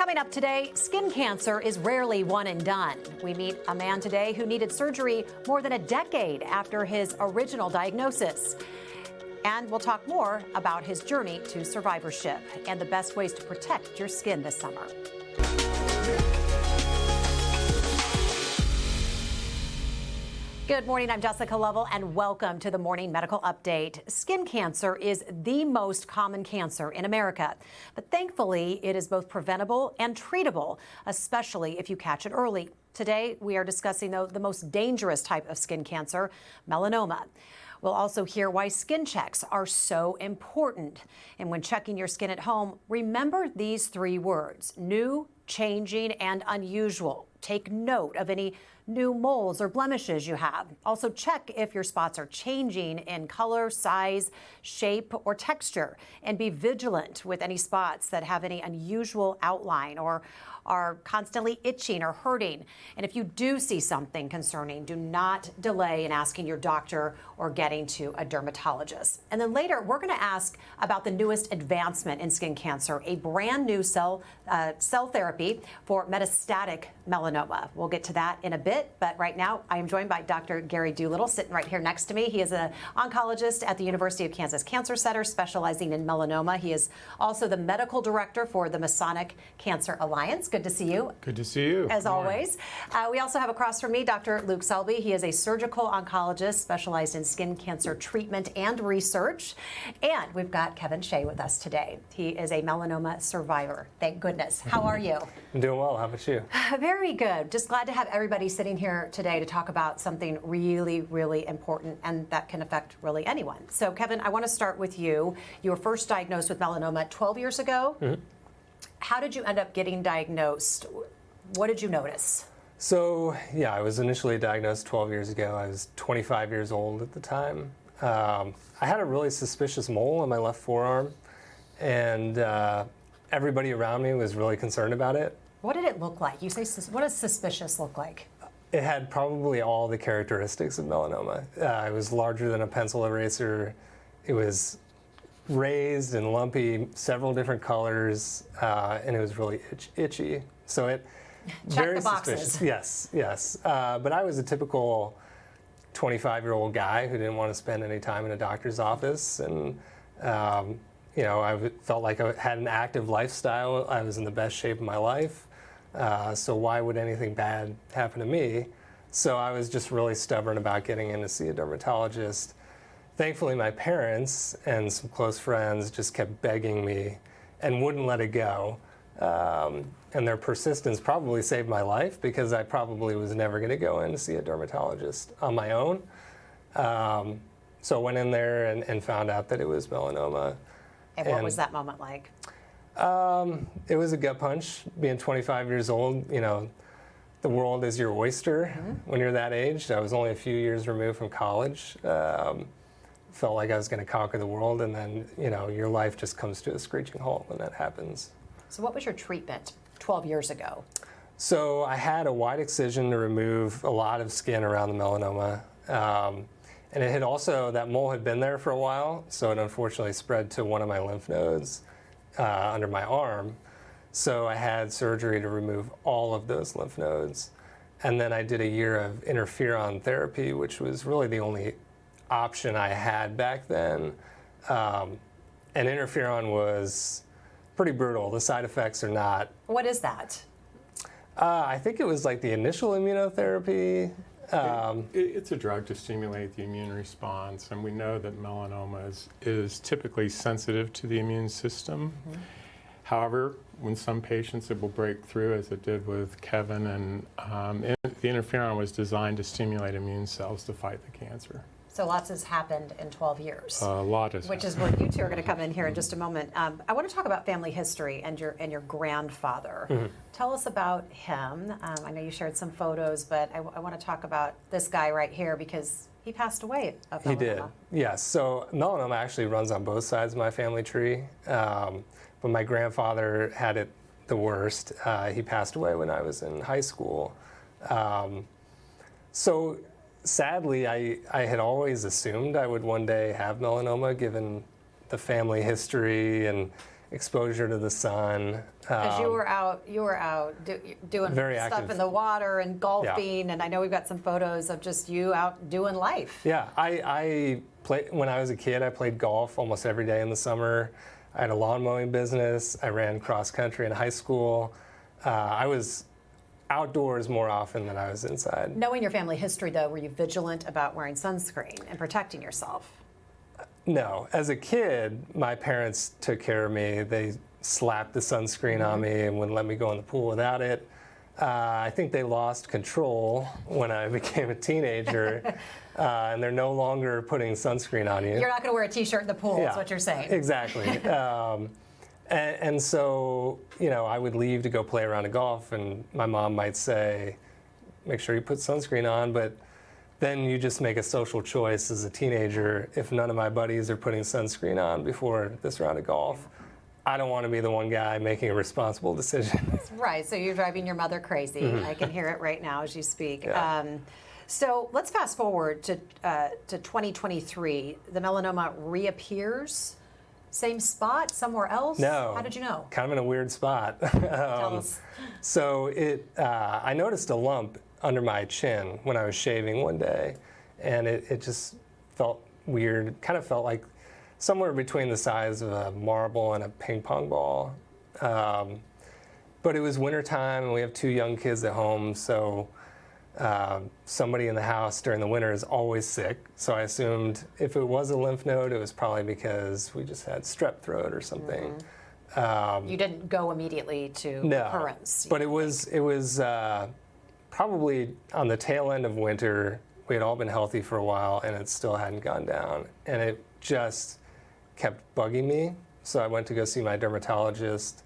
Coming up today, skin cancer is rarely one and done. We meet a man today who needed surgery more than a decade after his original diagnosis. And we'll talk more about his journey to survivorship and the best ways to protect your skin this summer. Good morning, I'm Jessica Lovell, and welcome to the Morning Medical Update. Skin cancer is the most common cancer in America, but thankfully it is both preventable and treatable, especially if you catch it early. Today, we are discussing the most dangerous type of skin cancer, melanoma. We'll also hear why skin checks are so important. And when checking your skin at home, remember these three words: new, changing, and unusual. Take note of any new moles or blemishes you have. Also check if your spots are changing in color, size, shape, or texture. And be vigilant with any spots that have any unusual outline or are constantly itching or hurting. And if you do see something concerning, do not delay in asking your doctor or getting to a dermatologist. And then later, we're going to ask about the newest advancement in skin cancer, a brand new cell therapy for metastatic melanoma. We'll get to that in a bit, but right now I am joined by Dr. Gary Doolittle, sitting right here next to me. He is an oncologist at the University of Kansas Cancer Center, specializing in melanoma. He is also the medical director for the Masonic Cancer Alliance. Good to see you. Good to see you. As always. We also have across from me Dr. Luke Selby. He is a surgical oncologist specialized in skin cancer treatment and research. And we've got Kevin Shea with us today. He is a melanoma survivor. Thank goodness. How are you? I'm doing well. How about you? Very good. Just glad to have everybody sitting here today to talk about something really, really important and that can affect really anyone. So, Kevin, I want to start with you. You were first diagnosed with melanoma 12 years ago. Mm-hmm. How did you end up getting diagnosed? What did you notice? So, yeah, I was initially diagnosed 12 years ago. I was 25 years old at the time. I had a really suspicious mole on my left forearm, and everybody around me was really concerned about it. What did it look like? You say, what does suspicious look like? It had probably all the characteristics of melanoma. It was larger than a pencil eraser. It was raised and lumpy, several different colors, and it was really itchy. So it very suspicious. Yes. But I was a typical 25-year-old guy who didn't want to spend any time in a doctor's office, and I felt like I had an active lifestyle. I was in the best shape of my life. So why would anything bad happen to me? So I was just really stubborn about getting in to see a dermatologist. Thankfully, my parents and some close friends just kept begging me and wouldn't let it go. And their persistence probably saved my life, because I probably was never going to go in to see a dermatologist on my own. So I went in there and found out that it was melanoma. And what was that moment like? It was a gut punch. Being 25 years old, the world is your oyster when you're that age. I was only a few years removed from college. Felt like I was going to conquer the world, and then, your life just comes to a screeching halt when that happens. So what was your treatment 12 years ago? So I had a wide excision to remove a lot of skin around the melanoma. And it had also, that mole had been there for a while, so it unfortunately spread to one of my lymph nodes under my arm. So I had surgery to remove all of those lymph nodes. And then I did a year of interferon therapy, which was really the only option I had back then. And interferon was pretty brutal. The side effects are not. What is that? I think it was like the initial immunotherapy. It's a drug to stimulate the immune response, and we know that melanoma is typically sensitive to the immune system. Mm-hmm. However, in some patients it will break through, as it did with Kevin, and the interferon was designed to stimulate immune cells to fight the cancer. So lots has happened in 12 years. A lot has Which is where you two are going to come in here in just a moment. I want to talk about family history and your grandfather. Mm-hmm. Tell us about him. I know you shared some photos, but I want to talk about this guy right here, because he passed away of melanoma. He did, yes. So melanoma actually runs on both sides of my family tree. But my grandfather had it the worst. He passed away when I was in high school. So sadly, I had always assumed I would one day have melanoma, given the family history and exposure to the sun. Because you were out doing Very stuff active. in the water and golfing, and I know we've got some photos of just you out doing life. Yeah, I played when I was a kid. I played golf almost every day in the summer. I had a lawn mowing business. I ran cross country in high school. I was outdoors more often than I was inside. Knowing your family history, though, were you vigilant about wearing sunscreen and protecting yourself? No, as a kid, my parents took care of me. They slapped the sunscreen on me and wouldn't let me go in the pool without it. I think they lost control when I became a teenager, and they're no longer putting sunscreen on you. You're not going to wear a T-shirt in the pool, Yeah, is what you're saying. Exactly. And so, I would leave to go play around a golf, and my mom might say, make sure you put sunscreen on, but then you just make a social choice as a teenager. If none of my buddies are putting sunscreen on before this round of golf, I don't want to be the one guy making a responsible decision. Right, so you're driving your mother crazy. I can hear it right now as you speak. Yeah. So let's fast forward to 2023. The melanoma reappears. Same spot, somewhere else? No. How did you know? Kind of in a weird spot. Tell us. So I noticed a lump under my chin when I was shaving one day, and it just felt weird. Kind of felt like somewhere between the size of a marble and a ping pong ball. But it was wintertime, and we have 2 young kids at home, so somebody in the house during the winter is always sick. So I assumed if it was a lymph node, it was probably because we just had strep throat or something. You didn't go immediately to No, recurrence. but it was probably on the tail end of winter. We had all been healthy for a while, and it still hadn't gone down, and it just kept bugging me. So I went to go see my dermatologist,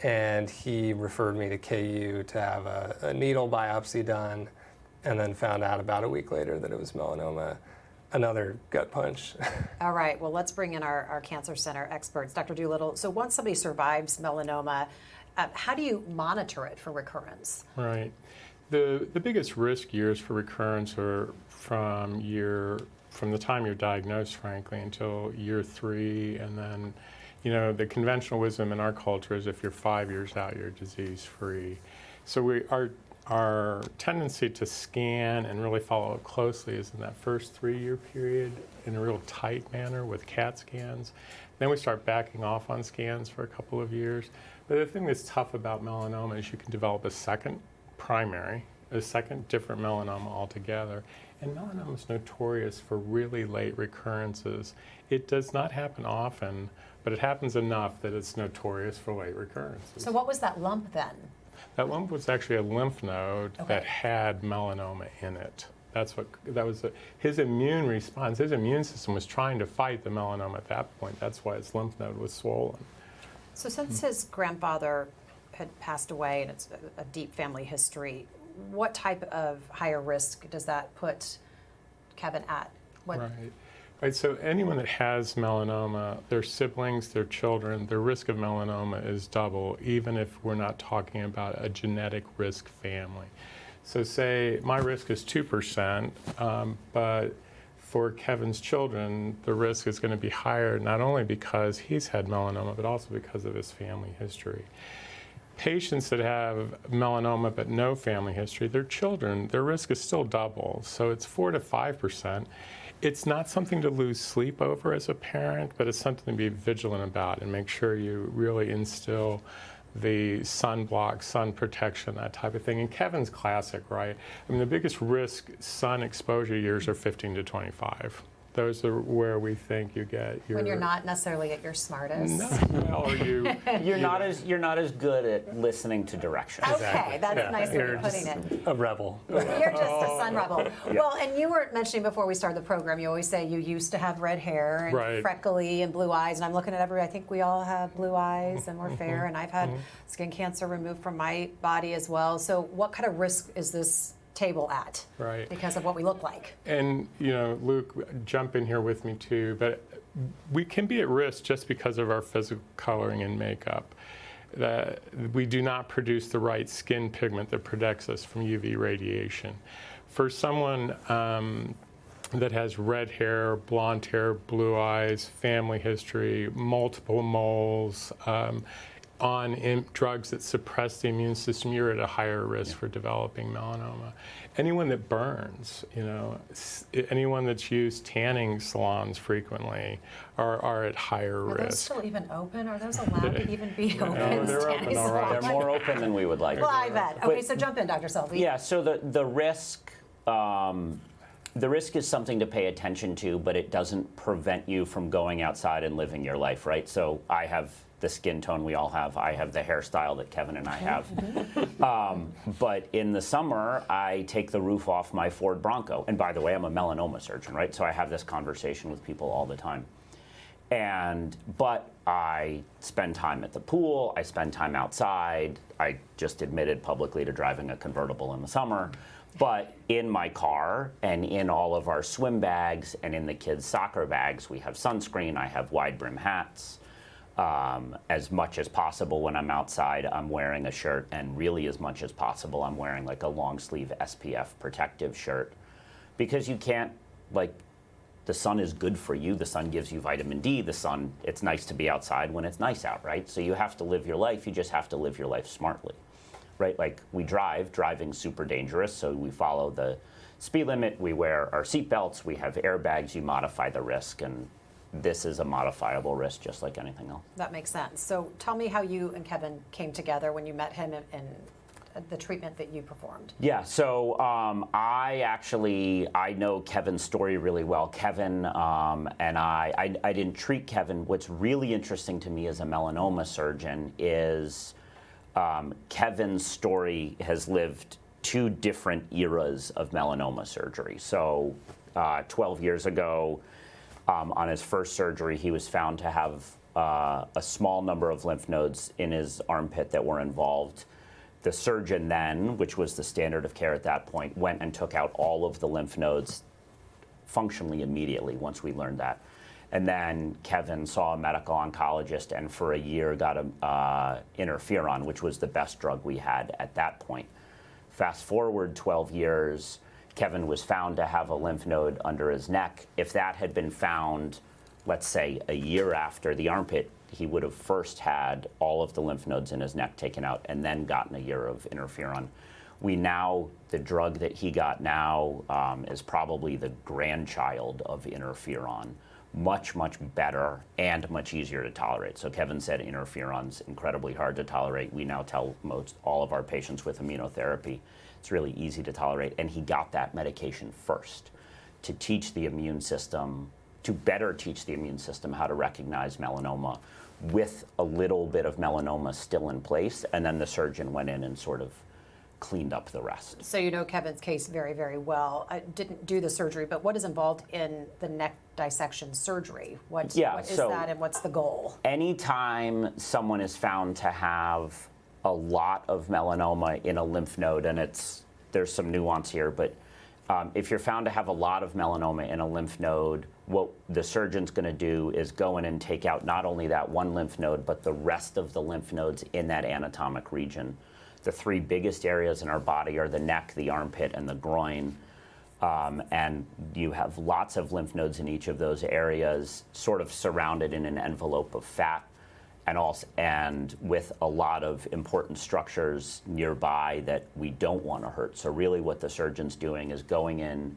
and he referred me to KU to have a needle biopsy done, and then found out about a week later that it was melanoma. Another gut punch. All right, well, let's bring in our cancer center experts. Dr. Doolittle, so once somebody survives melanoma, how do you monitor it for recurrence? Right. The biggest risk years for recurrence are from the time you're diagnosed, frankly, until year 3, and then, the conventional wisdom in our culture is if you're 5 years out, you're disease-free. So our tendency to scan and really follow up closely is in that first 3-year period in a real tight manner with CAT scans. Then we start backing off on scans for a couple of years. But the thing that's tough about melanoma is you can develop a second different melanoma altogether. And melanoma is notorious for really late recurrences. It does not happen often, but it happens enough that it's notorious for late recurrences. So what was that lump then? That lump was actually a lymph node that had melanoma in it. His immune response, his immune system was trying to fight the melanoma at that point. That's why his lymph node was swollen. So since his grandfather had passed away and it's a deep family history, what type of higher risk does that put Kevin at? Right. So anyone that has melanoma, their siblings, their children, their risk of melanoma is double, even if we're not talking about a genetic risk family. So say my risk is 2%, but for Kevin's children, the risk is going to be higher, not only because he's had melanoma, but also because of his family history. Patients that have melanoma but no family history, their children, their risk is still double. So it's 4 to 5%. It's not something to lose sleep over as a parent, but it's something to be vigilant about and make sure you really instill the sunblock, sun protection, that type of thing. And Kevin's classic, right? I mean, the biggest risk sun exposure years are 15 to 25. Those are where we think you get your... When you're not necessarily at your smartest. No, well, or You're not as good at listening to directions. Okay, that's a nice way of putting it. A rebel. You're just a sun rebel. Well, and you were mentioning before we started the program, you always say you used to have red hair and Right. freckly and blue eyes, and I'm looking at I think we all have blue eyes and we're fair, and I've had skin cancer removed from my body as well. So what kind of risk is this table at? Right. Because of what we look like. And, Luke, jump in here with me too, but we can be at risk just because of our physical coloring and makeup. We do not produce the right skin pigment that protects us from UV radiation. For someone that has red hair, blonde hair, blue eyes, family history, multiple moles, on drugs that suppress the immune system, you're at a higher risk for developing melanoma. Anyone that burns, anyone that's used tanning salons frequently are at higher Are risk. those still even open? Are those allowed to even be open? No, they're Tanning open, all right. salons? They're more open than we would like. Well, I bet. Okay, But- so jump in, Dr. Selby. Yeah, so the risk, the risk is something to pay attention to, but it doesn't prevent you from going outside and living your life, right? So I have the skin tone we all have. I have the hairstyle that Kevin and I have. But in the summer, I take the roof off my Ford Bronco. And by the way, I'm a melanoma surgeon, right? So I have this conversation with people all the time. But I spend time at the pool, I spend time outside. I just admitted publicly to driving a convertible in the summer. But in my car and in all of our swim bags and in the kids' soccer bags, we have sunscreen, I have wide brim hats. As much as possible when I'm outside, I'm wearing a shirt, and really as much as possible, I'm wearing like a long sleeve SPF protective shirt. Because you can't, the sun is good for you. The sun gives you vitamin D. It's nice to be outside when it's nice out, right? So you have to live your life. You just have to live your life smartly, right? Like we driving's super dangerous. So we follow the speed limit. We wear our seatbelts. We have airbags. You modify the risk, and this is a modifiable risk just like anything else. That makes sense. So tell me how you and Kevin came together when you met him and the treatment that you performed. Yeah, so I know Kevin's story really well. Kevin and I didn't treat Kevin. What's really interesting to me as a melanoma surgeon is Kevin's story has lived two different eras of melanoma surgery. So 12 years ago, on his first surgery, he was found to have a small number of lymph nodes in his armpit that were involved. The surgeon then, which was the standard of care at that point, went and took out all of the lymph nodes functionally immediately once we learned that. And then Kevin saw a medical oncologist and for a year got interferon, which was the best drug we had at that point. Fast forward 12 years, Kevin was found to have a lymph node under his neck. If that had been found, let's say, a year after the armpit, he would have first had all of the lymph nodes in his neck taken out and then gotten a year of interferon. The drug that he got now is probably the grandchild of interferon. Much, much better and much easier to tolerate. So Kevin said interferon's incredibly hard to tolerate. We now tell all of our patients with immunotherapy it's really easy to tolerate. And he got that medication first to teach the immune system, to better teach the immune system how to recognize melanoma with a little bit of melanoma still in place. And then the surgeon went in and sort of cleaned up the rest. So you know Kevin's case very, very well. I didn't do the surgery, but what is involved in the neck dissection surgery? What is that and what's the goal? Anytime someone is found to have a lot of melanoma in a lymph node, and there's some nuance here, but if you're found to have a lot of melanoma in a lymph node, what the surgeon's going to do is go in and take out not only that one lymph node, but the rest of the lymph nodes in that anatomic region. The three biggest areas in our body are the neck, the armpit, and the groin. And you have lots of lymph nodes in each of those areas, sort of surrounded in an envelope of fat, and with a lot of important structures nearby that we don't want to hurt. So really what the surgeon's doing is going in,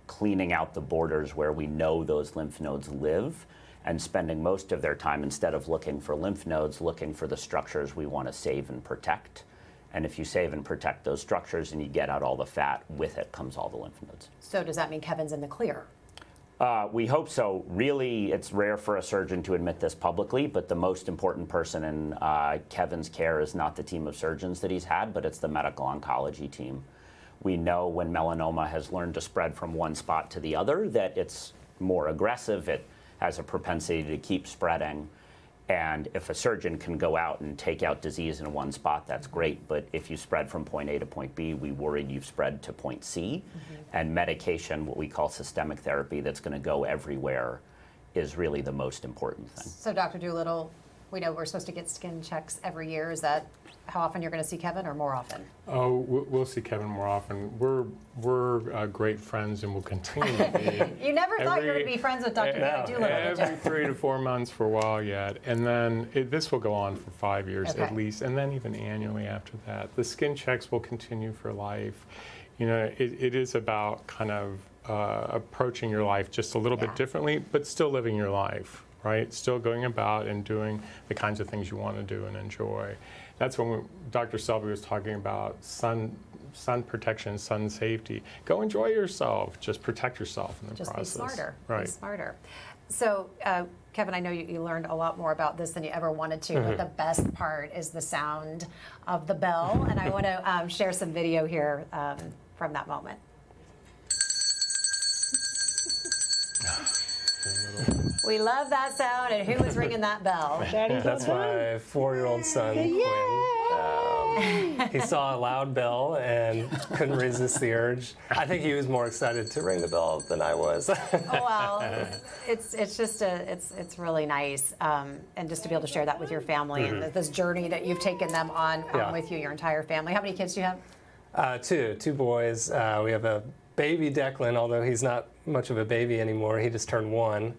cleaning out the borders where we know those lymph nodes live, and spending most of their time, instead of looking for lymph nodes, looking for the structures we want to save and protect. And if you save and protect those structures and you get out all the fat, with it comes all the lymph nodes. So does that mean Kevin's in the clear? We hope so. Really, it's rare for a surgeon to admit this publicly, but the most important person in Kevin's care is not the team of surgeons that he's had, but it's the medical oncology team. We know when melanoma has learned to spread from one spot to the other that it's more aggressive, it has a propensity to keep spreading. And if a surgeon can go out and take out disease in one spot, that's great. But if you spread from point A to point B, we worried you've spread to point C. And medication, what we call systemic therapy, that's going to go everywhere, is really the most important thing. So Dr. Doolittle, we know we're supposed to get skin checks every year. Is that how often you're going to see Kevin, or more often? Oh, we'll see Kevin more often. We're great friends and will continue to be. You never thought you were going to be friends with Dr. Doolittle, did you? Every 3 to 4 months for a while yet. And then this will go on for 5 years Okay. at least, and then even annually after that. The skin checks will continue for life. You know, it is about kind of approaching your life just a little bit differently, but still living your life, right? Still going about and doing the kinds of things you want to do and enjoy. That's when Dr. Selby was talking about sun protection, sun safety. Go enjoy yourself. Just protect yourself in the Just process. be smarter. Right. Be smarter. So, Kevin, I know you learned a lot more about this than you ever wanted to, but the best part is the sound of the bell. And I want to share some video here from that moment. We love that sound, and who was ringing that bell? That's my 4-year-old son, Quinn. He saw a loud bell and couldn't resist the urge. I think he was more excited to ring the bell than I was. Well, it's really nice, and just to be able to share that with your family and this journey that you've taken them on with you, your entire family. How many kids do you have? Two boys. We have a baby Declan, although he's not much of a baby anymore. He just turned 1.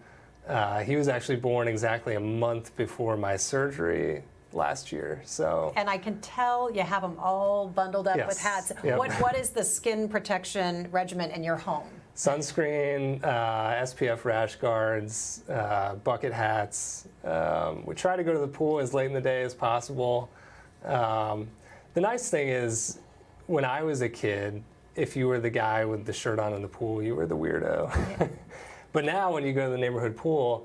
He was actually born exactly a month before my surgery last year. So. And I can tell you have them all bundled up with hats. Yep. What is the skin protection regimen in your home? Sunscreen, SPF rash guards, bucket hats. We try to go to the pool as late in the day as possible. The nice thing is, when I was a kid, if you were the guy with the shirt on in the pool, you were the weirdo. Yeah. But now when you go to the neighborhood pool,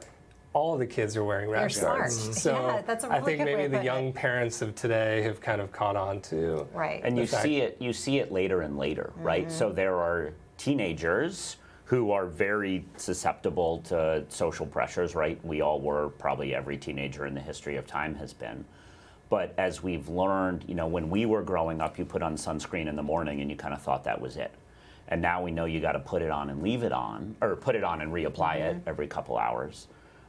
all the kids are wearing rash guards. So yeah, that's a really I think good maybe way of the putting young it. parents of today have kind of caught on to. Right. And you see it later and later, right? So there are teenagers who are very susceptible to social pressures, right? We all were, probably every teenager in the history of time has been. But as we've learned, you know, when we were growing up, you put on sunscreen in the morning and you kind of thought that was it. And now we know you got to put it on and leave it on, or put it on and reapply it every couple hours.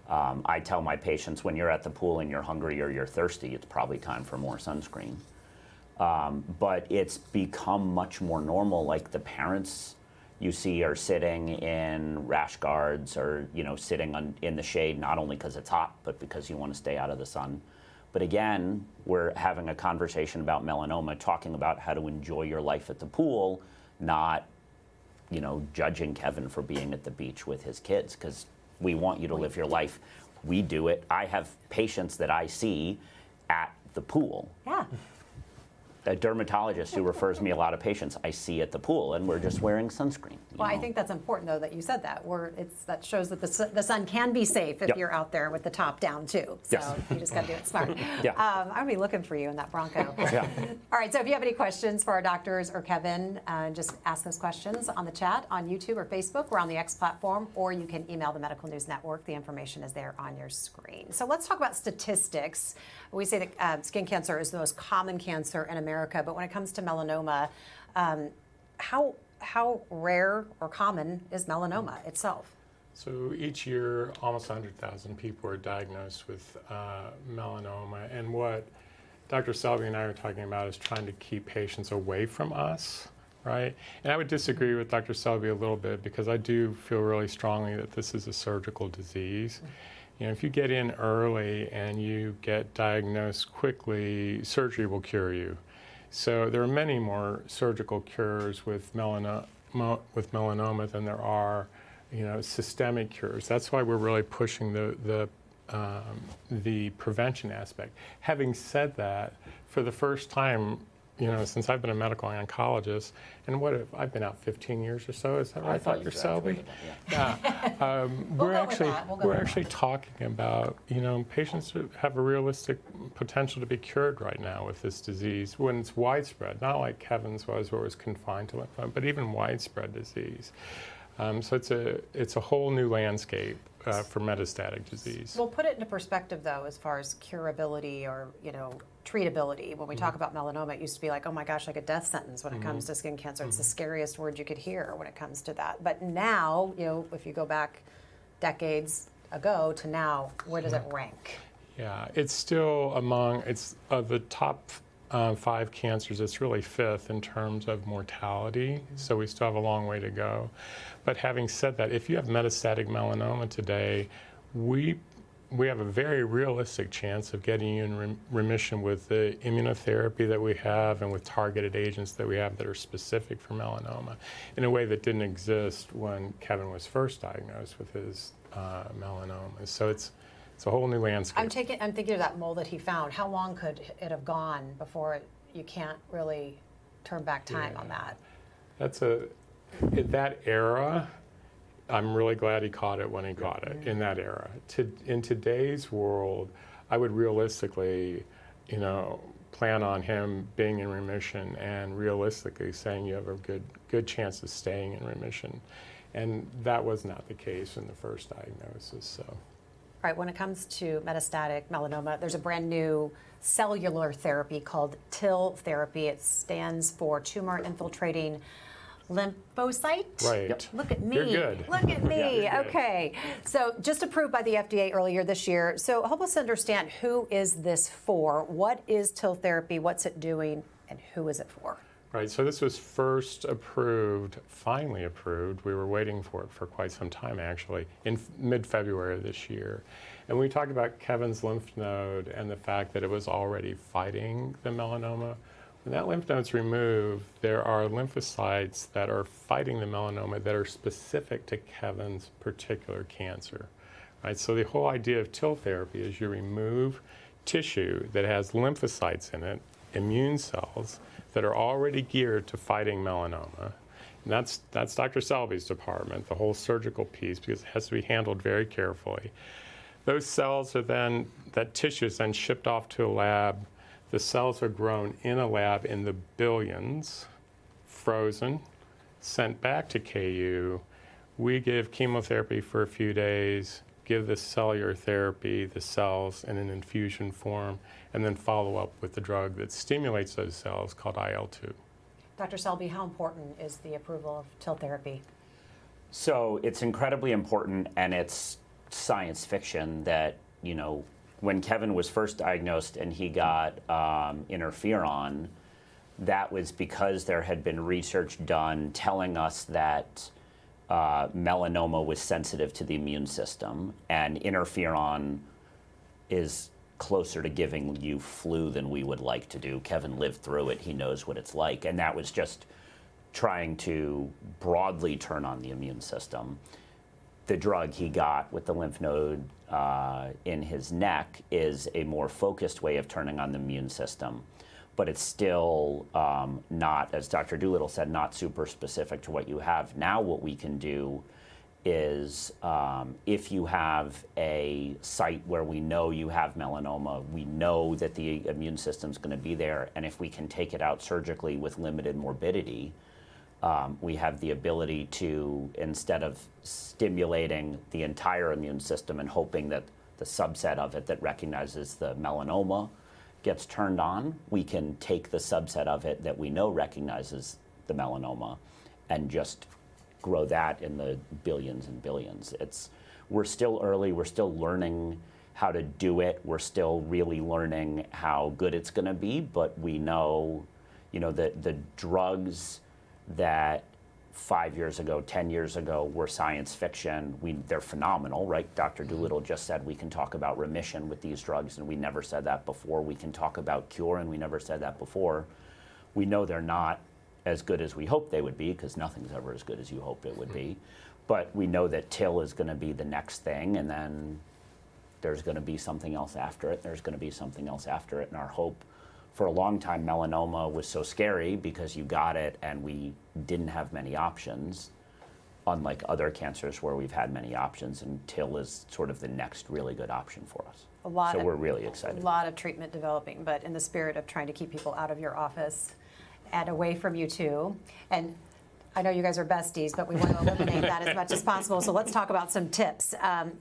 I tell my patients, when you're at the pool and you're hungry or you're thirsty, it's probably time for more sunscreen. But it's become much more normal. Like the parents you see are sitting in rash guards or, you know, sitting in the shade, not only because it's hot, but because you want to stay out of the sun. But again, we're having a conversation about melanoma, talking about how to enjoy your life at the pool, not, you know, judging Kevin for being at the beach with his kids, because we want you to live your life. We do it. I have patients that I see at the pool. Yeah. A dermatologist who refers me a lot of patients I see at the pool, and we're just wearing sunscreen. Well, I think that's important, though, that you said that. That shows that the sun can be safe if you're out there with the top down, too. So you just got to do it smart. I'll be looking for you in that Bronco. All right, so if you have any questions for our doctors or Kevin, just ask those questions on the chat on YouTube or Facebook. We're on the X platform, or you can email the Medical News Network. The information is there on your screen. So let's talk about statistics. We say that skin cancer is the most common cancer in America, but when it comes to melanoma, how rare or common is melanoma itself? So each year, almost 100,000 people are diagnosed with melanoma, and what Dr. Selby and I are talking about is trying to keep patients away from us, right? And I would disagree with Dr. Selby a little bit, because I do feel really strongly that this is a surgical disease. You know, if you get in early and you get diagnosed quickly, surgery will cure you. So there are many more surgical cures with melanoma than there are, you know, systemic cures. That's why we're really pushing the prevention aspect. Having said that, for the first time, you know, since I've been a medical oncologist, and I've been out 15 years or so, is that right, Dr. Selby? Yeah. We're actually talking about, you know, patients who have a realistic potential to be cured right now with this disease when it's widespread, not like Kevin's was, where it was confined to lymph node, but even widespread disease. So it's a whole new landscape for metastatic disease. We'll put it into perspective, though, as far as curability or, you know, treatability. When we talk about melanoma, it used to be like, oh my gosh, like a death sentence when it comes to skin cancer. It's the scariest word you could hear when it comes to that. But now, you know, if you go back decades ago to now, where does it rank? Yeah, it's still among the top 5 cancers, it's really 5th in terms of mortality, so we still have a long way to go. But having said that, if you have metastatic melanoma today, we have a very realistic chance of getting you in remission with the immunotherapy that we have and with targeted agents that we have that are specific for melanoma in a way that didn't exist when Kevin was first diagnosed with his melanoma. So it's a whole new landscape. I'm thinking of that mole that he found. How long could it have gone before you can't really turn back time on that? In that era, I'm really glad he caught it when he caught it, in that era. In today's world, I would realistically, plan on him being in remission and realistically saying you have a good chance of staying in remission. And that was not the case in the first diagnosis, so. All right, when it comes to metastatic melanoma, there's a brand new cellular therapy called Til Therapy. It stands for tumor infiltrating lymphocyte. Right. Yep. Look at me. You're good. Look at me. Yeah, you're good. Okay. So just approved by the FDA earlier this year. So help us understand, who is this for? What is Til Therapy? What's it doing? And who is it for? Right, so this was first approved, finally approved. We were waiting for it for quite some time, actually, in mid-February of this year. And we talked about Kevin's lymph node and the fact that it was already fighting the melanoma. When that lymph node's removed, there are lymphocytes that are fighting the melanoma that are specific to Kevin's particular cancer. Right, so the whole idea of Til Therapy is you remove tissue that has lymphocytes in it, immune cells, that are already geared to fighting melanoma. And that's Dr. Selby's department, the whole surgical piece, because it has to be handled very carefully. Those cells are then, that tissue is then shipped off to a lab. The cells are grown in a lab in the billions, frozen, sent back to KU. We give chemotherapy for a few days, give the cellular therapy, the cells in an infusion form, and then follow up with the drug that stimulates those cells called IL-2. Dr. Selby, how important is the approval of Til Therapy? So it's incredibly important, and it's science fiction that, when Kevin was first diagnosed and he got interferon, that was because there had been research done telling us that melanoma was sensitive to the immune system, and interferon is closer to giving you flu than we would like to do. Kevin lived through it. He knows what it's like. And that was just trying to broadly turn on the immune system. The drug he got with the lymph node in his neck is a more focused way of turning on the immune system. But it's still not, as Dr. Doolittle said, not super specific to what you have. Now what we can do is if you have a site where we know you have melanoma, we know that the immune system's going to be there, and if we can take it out surgically with limited morbidity, we have the ability to, instead of stimulating the entire immune system and hoping that the subset of it that recognizes the melanoma gets turned on, we can take the subset of it that we know recognizes the melanoma and just grow that in the billions and billions. We're still early, we're still learning how to do it, we're still really learning how good it's gonna be, but we know, that the drugs that 5 years ago, 10 years ago were science fiction, they're phenomenal, right? Dr. Doolittle just said we can talk about remission with these drugs, and we never said that before. We can talk about cure, and we never said that before. We know they're not as good as we hope they would be, because nothing's ever as good as you hope it would be. But we know that Til is going to be the next thing, and then there's going to be something else after it, there's going to be something else after it. And our hope for a long time, melanoma was so scary because you got it and we didn't have many options, unlike other cancers where we've had many options, and Til is sort of the next really good option for us. So we're really excited. A lot of treatment developing, but in the spirit of trying to keep people out of your office and away from you too. And I know you guys are besties, but we want to eliminate that as much as possible. So let's talk about some tips.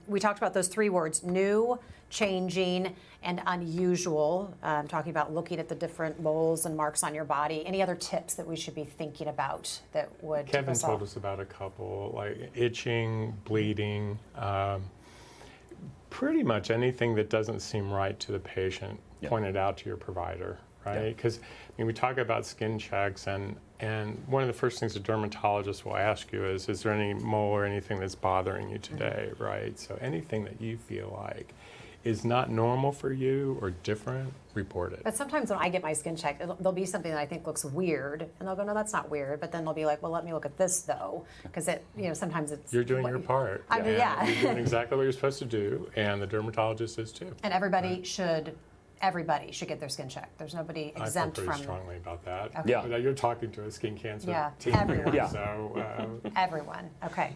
We talked about those 3 words: new, changing, and unusual. Talking about looking at the different moles and marks on your body. Any other tips that we should be thinking about that would tip Kevin us told off? us about a couple, like itching, bleeding, pretty much anything that doesn't seem right to the patient, point it out to your provider. right? Because we talk about skin checks, and one of the first things a dermatologist will ask you is there any mole or anything that's bothering you today, right? So anything that you feel like is not normal for you or different, report it. But sometimes when I get my skin checked, there'll be something that I think looks weird, and they'll go, no, that's not weird. But then they'll be like, well, let me look at this though, because sometimes it's. You're doing your part. I mean, yeah. You're doing exactly what you're supposed to do, and the dermatologist is too. And everybody should get their skin checked. There's nobody exempt I feel from. pretty strongly about that. Okay. Yeah. But you're talking to a skin cancer team. Everyone. Yeah. So Everyone. Okay.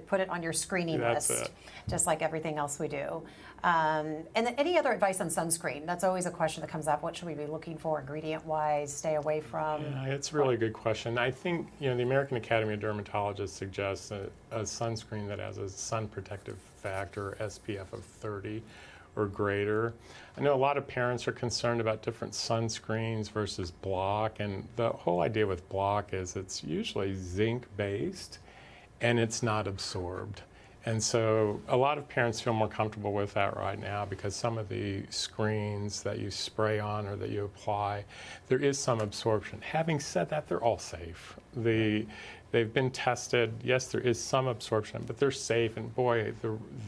Put it on your screening That's list, it. just like everything else we do. And then any other advice on sunscreen? That's always a question that comes up. What should we be looking for ingredient-wise, stay away from? yeah, it's a really good question. I think the American Academy of Dermatologists suggests a sunscreen that has a sun protective factor, SPF of 30 or greater. I know a lot of parents are concerned about different sunscreens versus block, and the whole idea with block is it's usually zinc-based and it's not absorbed. And so a lot of parents feel more comfortable with that right now because some of the screens that you spray on or that you apply, there is some absorption. Having said that, they're all safe. They've been tested. Yes, there is some absorption, but they're safe. And boy,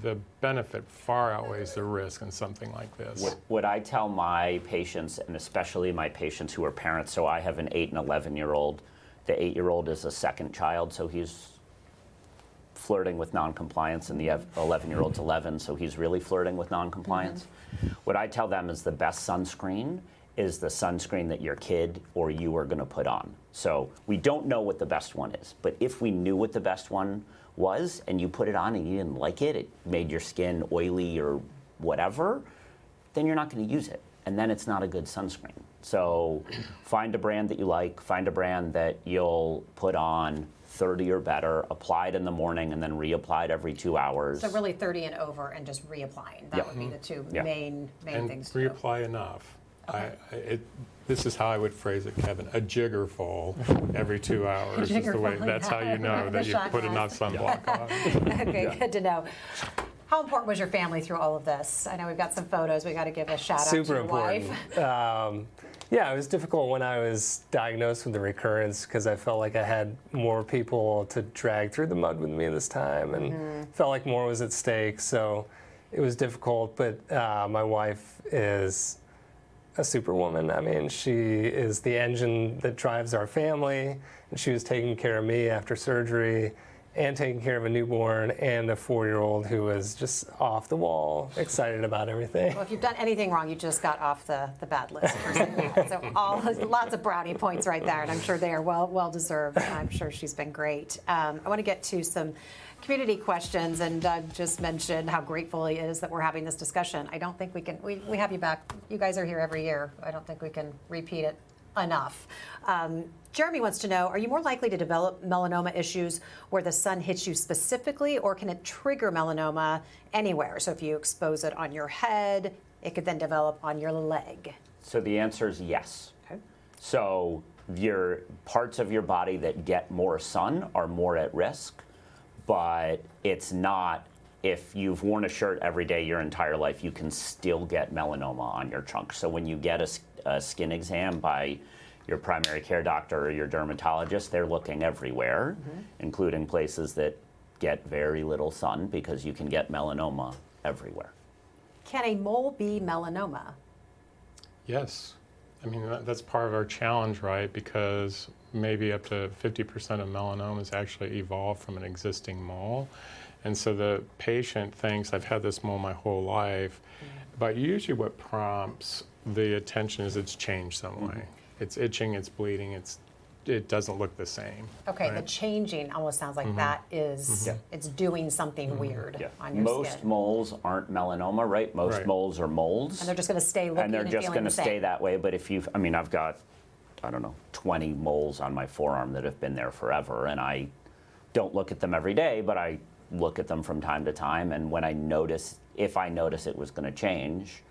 the benefit far outweighs the risk in something like this. What I tell my patients, and especially my patients who are parents, so I have an 8 and 11-year-old. The 8-year-old is a second child, so he's flirting with noncompliance, and the 11-year-old's 11, so he's really flirting with noncompliance. What I tell them is the best sunscreen is the sunscreen that your kid or you are going to put on. So we don't know what the best one is, but if we knew what the best one was and you put it on and you didn't like it, it made your skin oily or whatever, then you're not going to use it, and then it's not a good sunscreen. So find a brand that you like, find a brand that you'll put on 30 or better, apply it in the morning and then reapply it every 2 hours. So really 30 and over and just reapplying. That would be the two main and things to do. reapply enough. Okay. This is how I would phrase it, Kevin. A jigger full every 2 hours is the way. That's how you know that you put enough sunblock on. Okay, good to know. How important was your family through all of this? I know we've got some photos. We got to give a shout out to Super your important. wife. Yeah, it was difficult when I was diagnosed with the recurrence because I felt like I had more people to drag through the mud with me this time, and felt like more was at stake. So it was difficult. But my wife is a superwoman. I mean, she is the engine that drives our family, and she was taking care of me after surgery and taking care of a newborn and a 4-year-old who was just off the wall, excited about everything. Well, if you've done anything wrong, you just got off the bad list. So lots of brownie points right there, and I'm sure they are well deserved. I'm sure she's been great. I want to get to some community questions, and Doug just mentioned how grateful he is that we're having this discussion. I don't think we can. We have you back. You guys are here every year. I don't think we can repeat it enough. Jeremy wants to know, are you more likely to develop melanoma issues where the sun hits you specifically, or can it trigger melanoma anywhere? So if you expose it on your head, it could then develop on your leg. So the answer is yes. Okay. So your parts of your body that get more sun are more at risk, but it's not. If you've worn a shirt every day your entire life, you can still get melanoma on your trunk. So when you get a skin exam by your primary care doctor or your dermatologist, they're looking everywhere, including places that get very little sun, because you can get melanoma everywhere. Can a mole be melanoma? Yes. I mean, that's part of our challenge, right? Because maybe up to 50% of melanomas actually evolve from an existing mole. And so the patient thinks, I've had this mole my whole life, but usually what prompts the attention is it's changed some way. It's itching, it's bleeding, it doesn't look the same. Okay, right? the changing almost sounds like that is, it's doing something weird on your Most skin. moles aren't melanoma, right? Most Right. moles are moles. And they're just going to stay looking and they're and just feeling going the to same. stay that way. But if you've, I mean, I've got, I don't know, 20 moles on my forearm that have been there forever, and I don't look at them every day, but I look at them from time to time. And when I notice, if I notice it was going to change,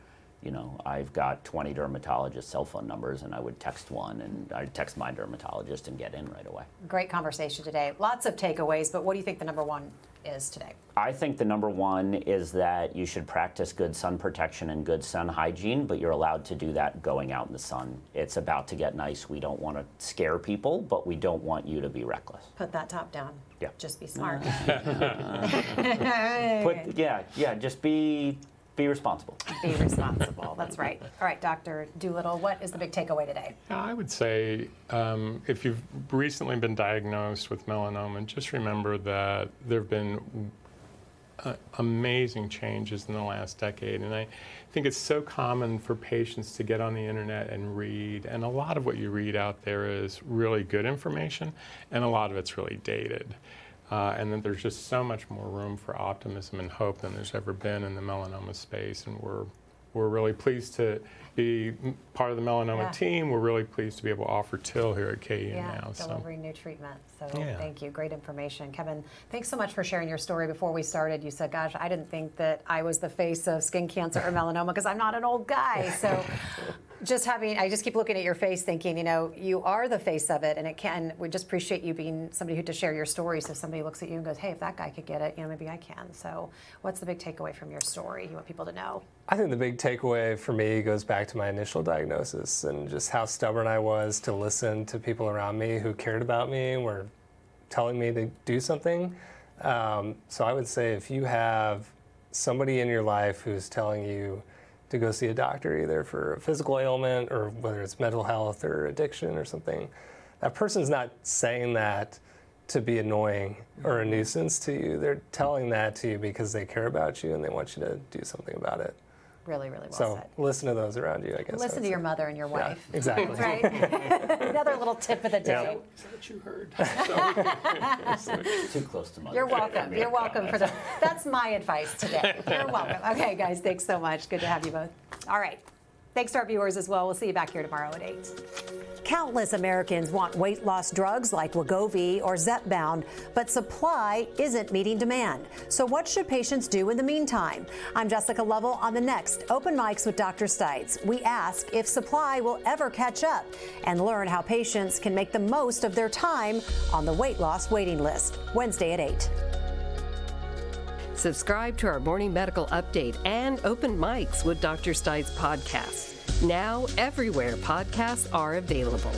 I've got 20 dermatologists' cell phone numbers, and I would text one, and I'd text my dermatologist and get in right away. Great conversation today. Lots of takeaways, but what do you think the number one is today? I think the number one is that you should practice good sun protection and good sun hygiene, but you're allowed to do that going out in the sun. It's about to get nice. We don't want to scare people, but we don't want you to be reckless. Put that top down. Yeah. Just be smart. Just be responsible. Be responsible. That's right. All right, Dr. Doolittle, what is the big takeaway today? I would say if you've recently been diagnosed with melanoma, just remember that there have been amazing changes in the last decade. And I think it's so common for patients to get on the internet and read. And a lot of what you read out there is really good information, and a lot of it's really dated. And then there's just so much more room for optimism and hope than there's ever been in the melanoma space. And we're really pleased to be part of the melanoma team. We're really pleased to be able to offer Til here at KU now. Delivering new treatment. So Yeah. Thank you. Great information. Kevin, thanks so much for sharing your story. Before we started, you said, gosh, I didn't think that I was the face of skin cancer or melanoma because I'm not an old guy. So I just keep looking at your face thinking, you are the face of it, and we just appreciate you being somebody who to share your story. So if somebody looks at you and goes, hey, if that guy could get it, maybe I can. So what's the big takeaway from your story you want people to know? I think the big takeaway for me goes back to my initial diagnosis and just how stubborn I was to listen to people around me who cared about me and were telling me to do something. So I would say if you have somebody in your life who's telling you to go see a doctor either for a physical ailment or whether it's mental health or addiction or something, that person's not saying that to be annoying or a nuisance to you. They're telling that to you because they care about you and they want you to do something about it. Really, really well So said. listen to those around you, I guess. Listen to your mother and your wife. Yeah, exactly. Right? Another little tip of the day. Is that what you heard? Too close to mother. You're welcome. You're welcome for that's my advice today. You're welcome. Okay, guys, thanks so much. Good to have you both. All right. Thanks to our viewers as well. We'll see you back here tomorrow at 8. Countless Americans want weight loss drugs like Wegovy or Zepbound, but supply isn't meeting demand. So what should patients do in the meantime? I'm Jessica Lovell on the next Open Mics with Dr. Stites. We ask if supply will ever catch up and learn how patients can make the most of their time on the weight loss waiting list. Wednesday at 8. Subscribe to our Morning Medical Update and Open Mics with Dr. Stites podcast. Now, everywhere podcasts are available.